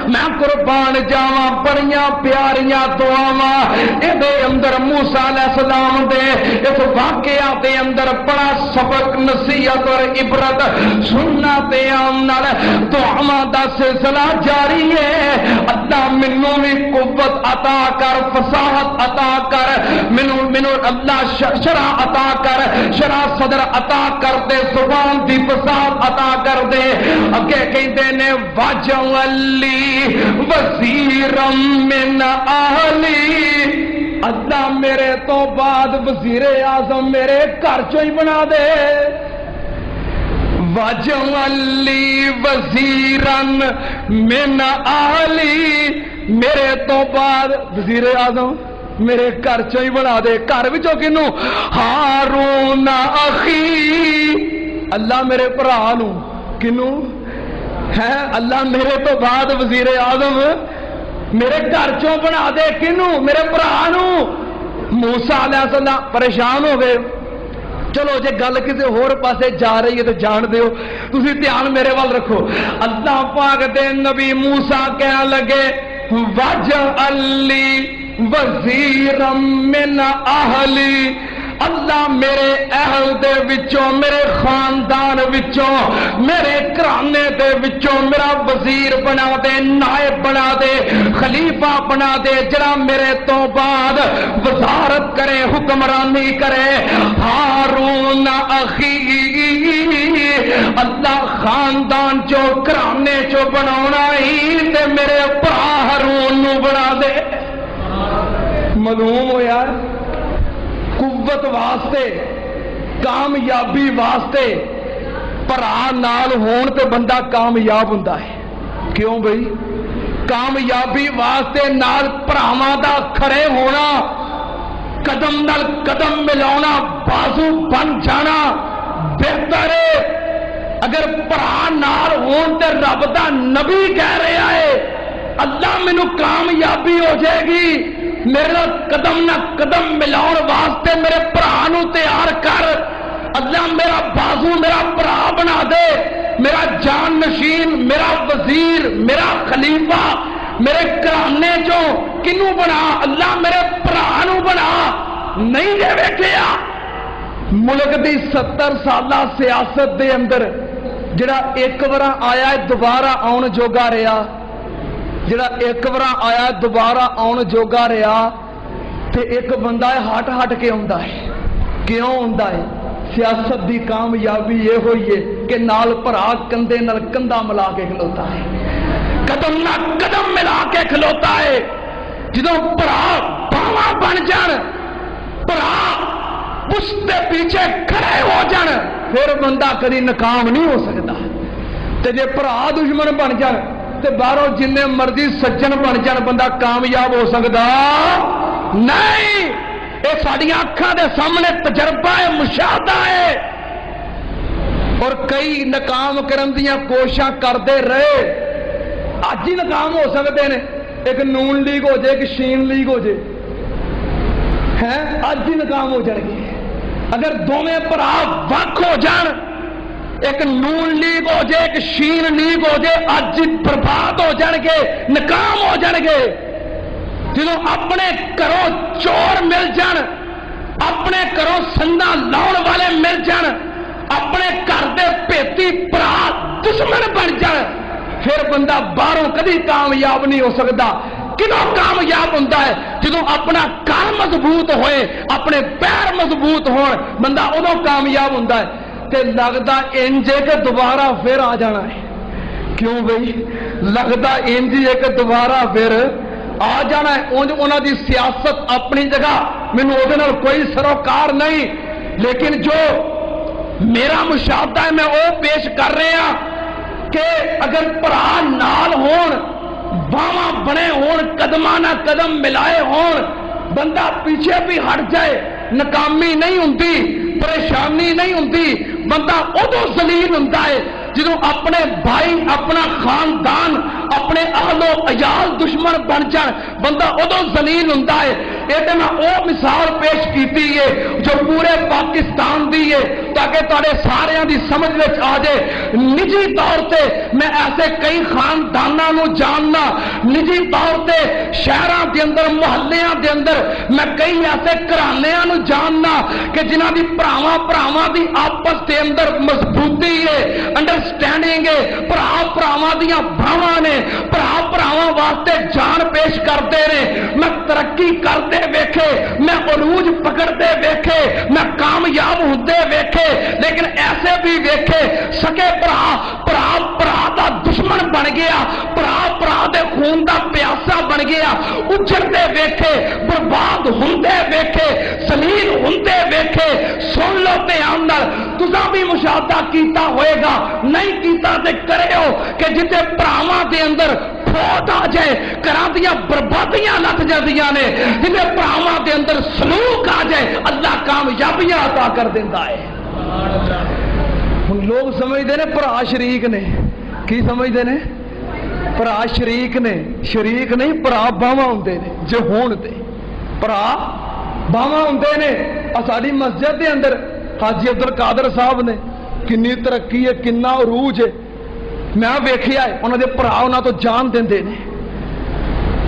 میں قربان جاواں بڑیاں پیاریاں دعاواں اے اندر موسیٰ علیہ السلام دے اس واقعہ دے اندر بڑا سبق نصیحت اور عبرت سننا تے نال دعاواں دا سلسلہ جاری ہے اللہ مینوں بھی قوت عطا کر فصاحت عطا کر مینوں اللہ شرح عطا کر شرح صدر عطا کر دے زبان دی فصاحت عطا کر دے اگے کہندے نے واجعل وزیرم من اہلی اللہ میرے تو بعد وزیر اعظم میرے گھر چوں ہی بنا دے واجعل وزیرن من اہلی میرے تو بعد وزیر اعظم میرے گھر چوں ہی بنا دے گھر وچوں کنوں ہارون اخی اللہ میرے بھرا نوں کنوں ہے اللہ میرے تو بعد وزیر اعظم میرے گھر چوں بنا دے کنوں میرے بھرا نوں موسیٰ علیہ السلام پریشان ہو گئے چلو جے گل کسی ہور پاسے جا رہی ہے تو جان دیو تسی دھیان میرے وال رکھو اللہ پاک دے نبی موسیٰ کہنے لگے وَاجْعَلْ لِي وَزِيرًا مِّنْ أَهْلِي اللہ میرے اہل دے وچوں میرے خاندان وچوں میرے گھرانے دے وچوں میرا وزیر بنا دے نائب بنا دے خلیفہ بنا دے جڑا میرے تو بعد وزارت کرے حکمرانی کرے ہارون اخی اللہ خاندان چو گھرانے چو بناونا ہی تے میرے بھرا ہارون نو بنا دے معلوم ہو یار قوت واسطے کامیابی واسطے بھرا نال ہون تے بندہ کامیاب ہوندا ہے کیوں بھئی کامیابی واسطے نال بھراواں دا کھڑے ہونا قدم نال قدم ملاونا بازو بن جانا بہتر ہے اگر بھرا نال ہون تے رب دا نبی کہہ رہا ہے اللہ مینوں کامیابی ہو جائے گی میرے نال قدم نہ قدم ملاؤن واسطے میرے بھرا نو تیار کر، اللہ میرا بازو میرا بھرا بنا دے، میرا جان نشین، میرا وزیر، میرا خلیفہ، میرے گھرانے چوں کنوں بنا، اللہ میرے بھرا نو بنا۔ نہیں جے ویکھیا ملک دی 70 سالہ سیاست دے اندر جڑا ایک وارا آیا ہے دوبارہ آن جوگا رہا، جڑا ایک وارا آیا دوبارہ آن جوگا رہا، تے ایک بندہ ہے ہٹ ہٹ کے آندا ہے۔ کیوں آندا ہے؟ سیاست دی کامیابی یہ ہوئی ہے کہ نال بھرا کندھے نال کندھا ملا کے کھلوتا ہے، قدم نہ قدم ملا کے کھلوتا ہے۔ جدوں بھرا باواں بن جان، بھرا اس دے پیچھے کھڑے ہو جان، پھر بندہ کدی ناکام نہیں ہو سکتا۔ تے جے بھرا دشمن بن جان تے باہروں جن مرضی سجن بن جان بندہ کامیاب ہو سکتا نہیں۔ یہ ساڈیاں اکھاں دے سامنے تجربہ ہے، مشاہدہ ہے، اور کئی ناکام کرن دیاں کوششاں کرتے رہے، اج ہی ناکام ہو سکتے ہیں۔ ایک نون لیگ ہو جائے، ایک شین لیگ ہو جائے، ہے اج ہی ناکام ہو جائے گی۔ اگر دونوں بھرا وق ہو جان، ایک نون لیگ ہو جائے ایک شین لیگ ہو جائے، اج برباد ہو جان گے، ناکام ہو جان گے۔ جدوں اپنے گھروں چور مل جان، اپنے گھروں سندا لاؤن والے مل جان، اپنے گھر دے پیتی بھرا دشمن بن جان، پھر بندہ باہروں کدی کامیاب نہیں ہو سکتا۔ کدوں کامیاب ہوتا ہے؟ جدوں اپنا گھر مضبوط ہوئے، اپنے پیر مضبوط ہون، بندہ ادوں کامیاب ہوتا ہے۔ تے لگتا انجے کہ دوبارہ پھر آ جانا ہے۔ کیوں بھئی؟ لگتا انجی ہے کہ دوبارہ پھر آ جانا ہے۔ انہوں دی سیاست اپنی جگہ، مینوں اودے نال کوئی سروکار نہیں، لیکن جو میرا مشاہدہ ہے میں وہ پیش کر رہے ہیں کہ اگر بھرا نال ہون، باواں بنے ہون، قدماں نہ قدم ملائے ہون، بندہ پیچھے بھی ہٹ جائے، ناکامی نہیں ہوندی، پریشانی نہیں ہوندی، بندہ ادو ذلیل ہوندا ہے جدوں اپنے بھائی، اپنا خاندان، اپنے اہل و عیال دشمن بن جان، بندہ ادو ذلیل ہوندا ہے۔ یہ میں وہ مثال پیش کیتی ہے جو پورے پاکستان دی ہے تاکہ تھوڑے سارے دی سمجھ میں آ جائے۔ نجی طور تے میں ایسے کئی خانداناں نو جاننا، نجی طور تے شہراں دے اندر، محلیاں دے اندر میں کئی ایسے گھرانیاں نو جاننا کہ جنہاں دی بھراواں دی آپس دے اندر مضبوطی ہے، انڈرسٹینڈنگ ہے، بھراواں دیاں بھاواں نے، بھراواں واسطے جان پیش کرتے رہے۔ میں ترقی کرتے ویکھے، میں عروج پکڑتے ویکھے، میں کامیاب ہوتے ویکھے، لیکن ایسے بھی ویکھے سکے بھرا دا دشمن بن گیا، بھرا دے خون دا پیاسا بن گیا، اجڑتے ویکھے، برباد ہوندے ویکھے، ذلیل ہوندے ویکھے۔ سن لو دھیان نال، تساں بھی مشاہدہ کیتا ہوئے گا، نہیں کیتا تے کریو کہ جتے بھراواں دے اندر فوت آ جائے، گھراں دیاں بربادیاں لت جاندیاں نے، جتے بھراواں دے اندر سلوک آ جائے، اللہ کامیابیاں عطا کر دیندا ہے۔ ہن لوگ سمجھدے نے بھرا شریک نے، کی سمجھدے نے؟ بھرا شریک نے، شریک نہیں، بھرا باواں ہوندے نے جو ہون تے، بھرا باواں ہوندے نے۔ ساڈی مسجد دے اندر حاجی عبد القادر صاحب نے کنی ترقی ہے، کنا عروج ہے، میں ویکھیا ہے، انہاں دے بھرا انہاں تو جان دیندے نے۔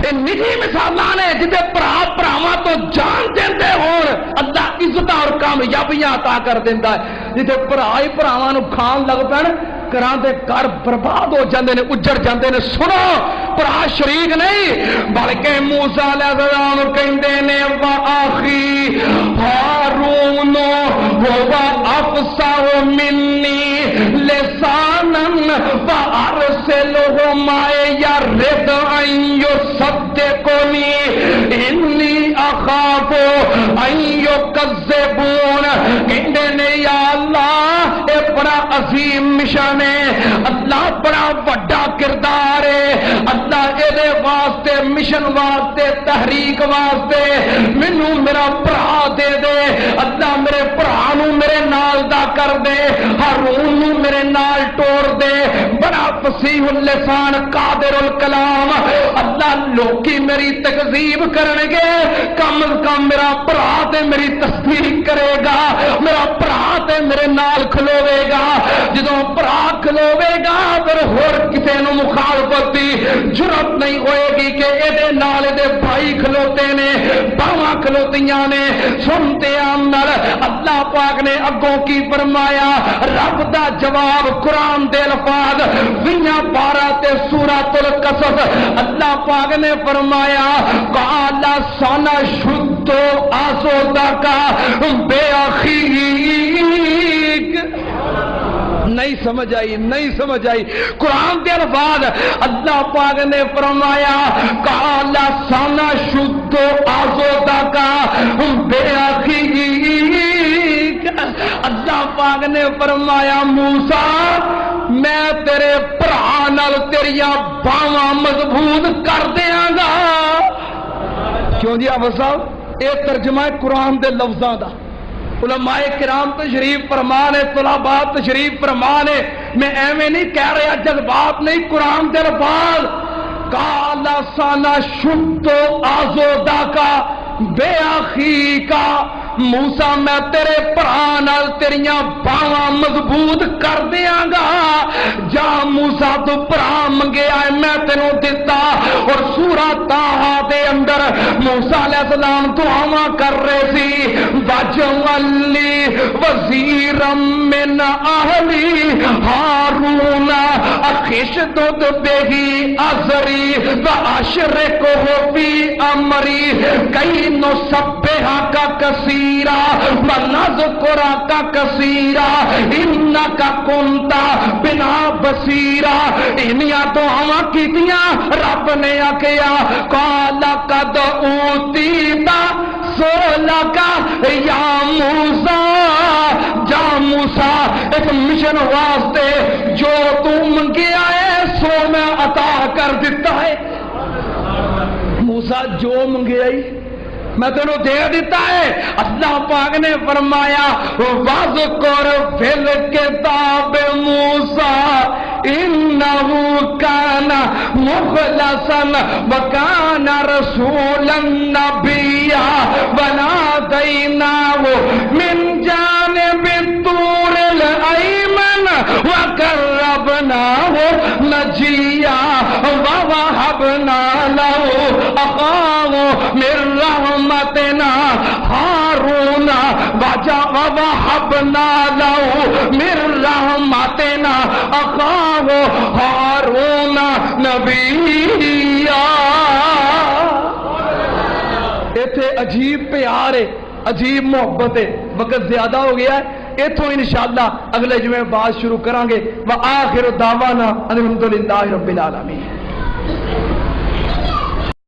یہ نجی مثالاں نے جتے بھراواں تو جان دیندے ہون، اللہ عزت اور کامیابیاں عطا کر دیندا ہے۔ جتے بھرا ہی بھراواں نو کھان لگ پین، گھراں دے گھر برباد ہو جاندے نے، اجڑ جاندے نے۔ سنو، بھرا شریک نہیں بلکہ موسیٰ علیہ السلام کہندے نے وآخی ہارون ہوا افصح منی لسانا فارسلہ معی یرد ان یصدقنی انی اخاف ان یکذبون۔ کہندے نے یا اللہ اے بڑا عظیم مشن ہے، اللہ بڑا بڑا کردار ہے، اللہ اے واسطے، مشن واسطے، تحریک واسطے مینوں میرا بھرا دے دے، اللہ میرے بھرا نو میرے نال دا کر دے، ہارون نو میرے نال ٹور دے۔ بڑا فصیح اللسان قادر الکلام، اللہ لوکی میری تکذیب کرن گے، کم از کم میرا بھرا تے میری تصدیق کرے گا، میرا بھرا تے میرے نال کھلوے گا۔ جدوں بھرا کھلوے گا پھر ہور کسے نو مخالفت دی جرأت نہیں ہوئے گی کہ ایدے نال دے بھائی کھلوتے نے، باواں کھلوتیاں نے۔ سنتے عمل اللہ پاک نے اگوں کی فرمایا، رب دا جواب قرآن دے الفاظ 12 تے سورۃ القصص، اللہ پاک نے فرمایا قال سنشد عضدک بأخیک۔ نہیں سمجھ آئی، نہیں سمجھ آئی۔ قرآن کے الفاظ اللہ پاک نے فرمایا قال سنشد عضدک بأخیک۔ اللہ پاک نے فرمایا موسیٰ میں تیرے بھرا نال تیریاں باواں مضبوط کر دیاں گا۔ کیوں جی آپ صاحب یہ ترجمہ ہے قرآن دے لفظاں دا۔ علماء کرام تشریف فرمان ہے، طلباء تشریف فرمان ہے، میں ایویں نہیں کہہ رہا، جذبات نہیں، قرآن دے الفاظ قال سنشد عضدک بأخیک۔ موسیٰ میں تیرے بھرا نال تیریاں باواں مضبوط کر دیاں گا۔ جا موسیٰ تو بھرا منگیا ہے میں تینوں دتا۔ اور سورہ طٰہٰ دے اندر موسیٰ علیہ السلام دعاواں کر رہے سی وَاجْعَل لِّی وَزِیرًا مِّنْ أَہْلِی ہارون أَخِی اشْدُدْ بِهِ أَزْرِی وَأَشْرِكْهُ فِی أَمْرِی کَیْ نُسَبِّحَکَ کثیرا وَنَذْکُرَکَ کثیرا إِنَّکَ کُنتَ بِنَا بَصِیرا۔ انہیاں دعاواں کیتیاں، رب نے آکھیا قَالَ قَدْ أُوتِیتَ سُؤْلَکَ یا موسیٰ۔ جا موسیٰ ایک مشن واسطے جو تو منگیا ہے سو میں عطا کر دیتا ہے۔ موسیٰ جو منگیا ہی میں تینوں دے دیتا ہے۔ اللہ پاک نے فرمایا وَاذْکُرْ فِی الْکِتَابِ مُوسیٰ إِنَّهُ كَانَ مُخْلَصًا وَكَانَ رَسُولًا نَبِيًّا وَنَادَيْنَاهُ مِنْ جَانِبِ الطُّورِ الْأَيْمَنِ وَقَرَّبْنَاهُ نَجِيًّا وَوَهَبْنَا لَهُ أَخَاهُ مِنْ رَحْمَتِنَا هَارُونَ وَوَهَبْنَا لَهُ مِنْ رَحْمَتِنَا أَخَاهُ هَارُونَ نَبِيًّا۔ ایتھے عجیب پیار ہے، عجیب محبت ہے۔ وقت زیادہ ہو گیا ہے، اتوں انشاءاللہ اگلے جمعے بات شروع کریں گے۔ وآخر دعوانا ان الحمدللہ رب العالمین۔